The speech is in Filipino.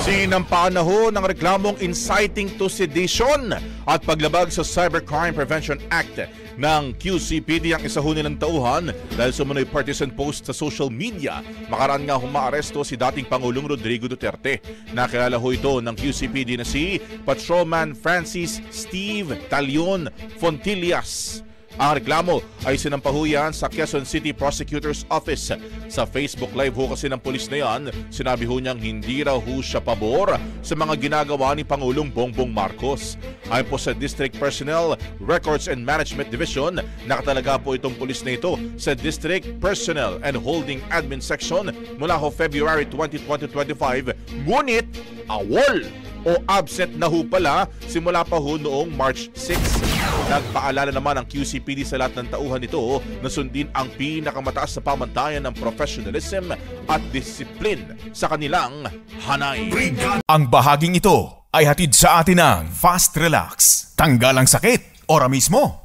Sinampaan na ho ng reklamong inciting to sedition at paglabag sa Cybercrime Prevention Act ng QCPD ang isa ho nilang tauhan dahil sumano'y partisan post sa social media. Makaraan nga humaaresto si dating Pangulong Rodrigo Duterte. Nakilala ho ito ng QCPD na si Patrolman Francis Steve Talion Fontillas. Ang reklamo ay sinampahuyan sa Quezon City Prosecutor's Office. Sa Facebook Live ho kasi ng pulis na yan, sinabi ho niyang hindi raw ho siya pabor sa mga ginagawa ni Pangulong Bongbong Marcos. Ayon po sa District Personnel Records and Management Division, nakatalaga po itong pulis na ito sa District Personnel and Holding Admin Section mula ho February 20, 2025. Ngunit awol o absent na ho pala simula pa ho noong March 6. Nagpaalala naman ang QCPD sa lahat ng tauhan nito na sundin ang pinakamataas na pamantayan ng professionalism at discipline sa kanilang hanay. Ang bahaging ito ay hatid sa atin ng Fast Relax. Tanggal ang sakit, ora mismo.